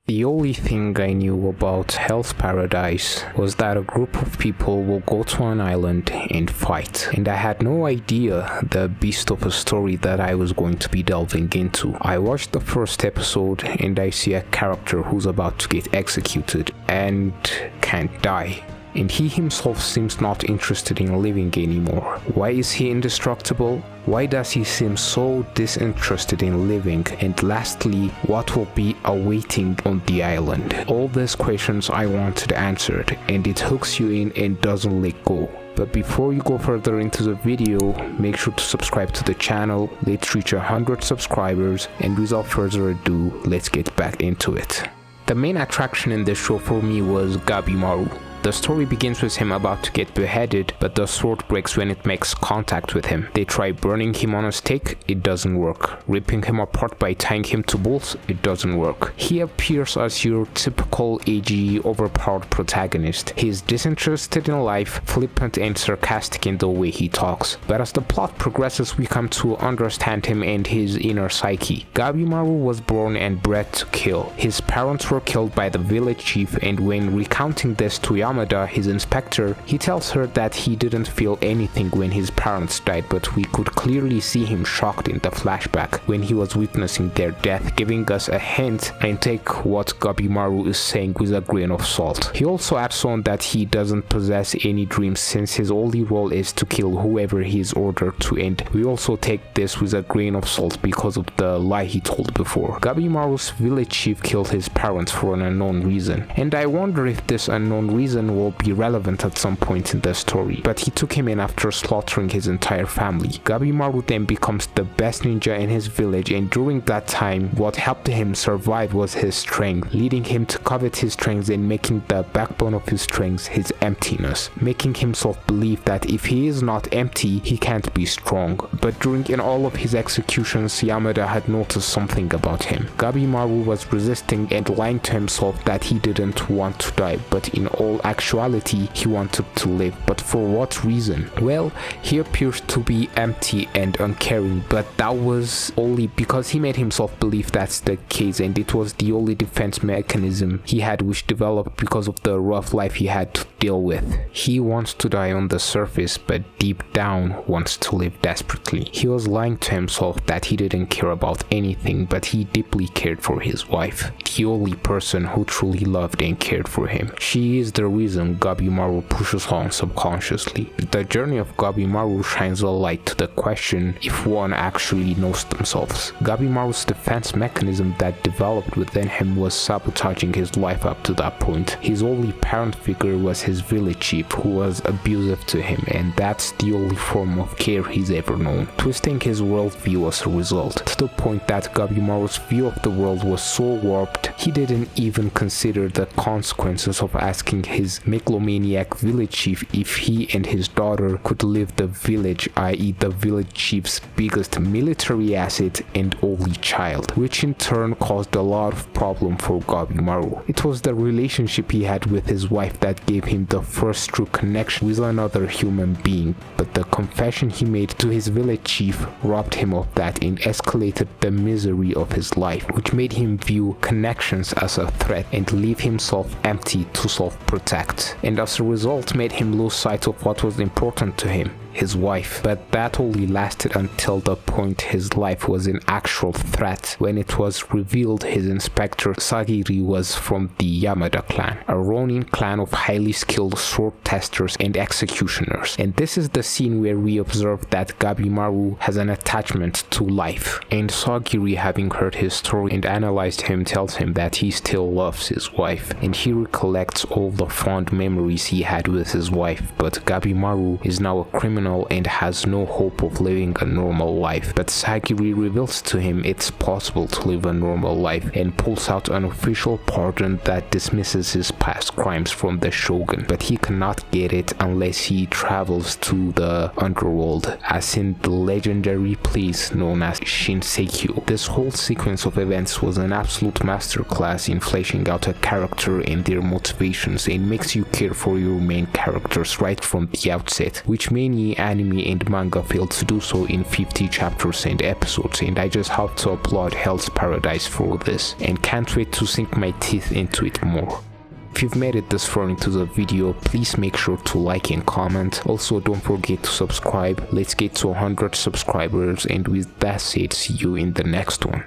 The only thing I knew about Hell's Paradise was that a group of people will go to an island and fight, and I had no idea the beast of a story that I was going to be delving into. I watched the first episode and I see a character who's about to get executed and can't die. And he himself seems not interested in living anymore. Why is he indestructible? Why does he seem so disinterested in living? And lastly, what will be awaiting on the island? All these questions I wanted answered, and it hooks you in and doesn't let go. But before you go further into the video, make sure to subscribe to the channel. Let's reach 100 subscribers, and without further ado, let's get back into it. The main attraction in this show for me was Gabimaru. The story begins with him about to get beheaded, but the sword breaks when it makes contact with him. They try burning him on a stake, it doesn't work. Ripping him apart by tying him to bolts, it doesn't work. He appears as your typical edgy, overpowered protagonist. He's disinterested in life, flippant and sarcastic in the way he talks. But as the plot progresses, we come to understand him and his inner psyche. Gabimaru was born and bred to kill. His parents were killed by the village chief, and when recounting this to Yamada, his inspector, he tells her that he didn't feel anything when his parents died, but we could clearly see him shocked in the flashback when he was witnessing their death, giving us a hint, and take what Gabimaru is saying with a grain of salt. He also adds on that he doesn't possess any dreams since his only role is to kill whoever he is ordered to, and we also take this with a grain of salt because of the lie he told before. Gabimaru's village chief killed his parents for an unknown reason, and I wonder if this unknown reason will be relevant at some point in the story, but he took him in after slaughtering his entire family. Gabimaru then becomes the best ninja in his village, and during that time, what helped him survive was his strength, leading him to covet his strengths and making the backbone of his strengths his emptiness, making himself believe that if he is not empty, he can't be strong. But in all of his executions, Yamada had noticed something about him. Gabimaru was resisting and lying to himself that he didn't want to die, but in all actuality, he wanted to live. But for what reason? Well, he appears to be empty and uncaring, but that was only because he made himself believe that's the case, and it was the only defense mechanism he had, which developed because of the rough life he had to deal with. He wants to die on the surface, but deep down wants to live desperately. He was lying to himself that he didn't care about anything, but he deeply cared for his wife, the only person who truly loved and cared for him. She is the reason Gabimaru pushes on subconsciously. The journey of Gabimaru shines a light to the question if one actually knows themselves. Gabimaru's defense mechanism that developed within him was sabotaging his life up to that point. His only parent figure was his village chief, who was abusive to him, and that's the only form of care he's ever known, twisting his worldview as a result, to the point that Gabimaru's view of the world was so warped he didn't even consider the consequences of asking his megalomaniac village chief if he and his daughter could leave the village, i.e. the village chief's biggest military asset and only child, which in turn caused a lot of problem for Gabimaru. It was the relationship he had with his wife that gave him the first true connection with another human being, but the confession he made to his village chief robbed him of that and escalated the misery of his life, which made him view connections as a threat and leave himself empty to self-protect, and as a result made him lose sight of what was important to him, his wife. But that only lasted until the point his life was in actual threat, when it was revealed his inspector Sagiri was from the Yamada clan, a Ronin clan of highly skilled sword testers and executioners. And this is the scene where we observe that Gabimaru has an attachment to life, and Sagiri, having heard his story and analyzed him, tells him that he still loves his wife, and he recollects all the fond memories he had with his wife. But Gabimaru is now a criminal and has no hope of living a normal life. But Sagiri reveals to him it's possible to live a normal life, and pulls out an official pardon that dismisses his past crimes from the shogun, but he cannot get it unless he travels to the underworld, as in the legendary place known as Shinseikyo. This whole sequence of events was an absolute masterclass in fleshing out a character and their motivations, and makes you care for your main characters right from the outset, which many the anime and manga failed to do so in 50 chapters and episodes, and I just have to applaud Hell's Paradise for this and can't wait to sink my teeth into it more. If you've made it this far into the video, please make sure to like and comment. Also, don't forget to subscribe. Let's get to 100 subscribers, and with that said, see you in the next one.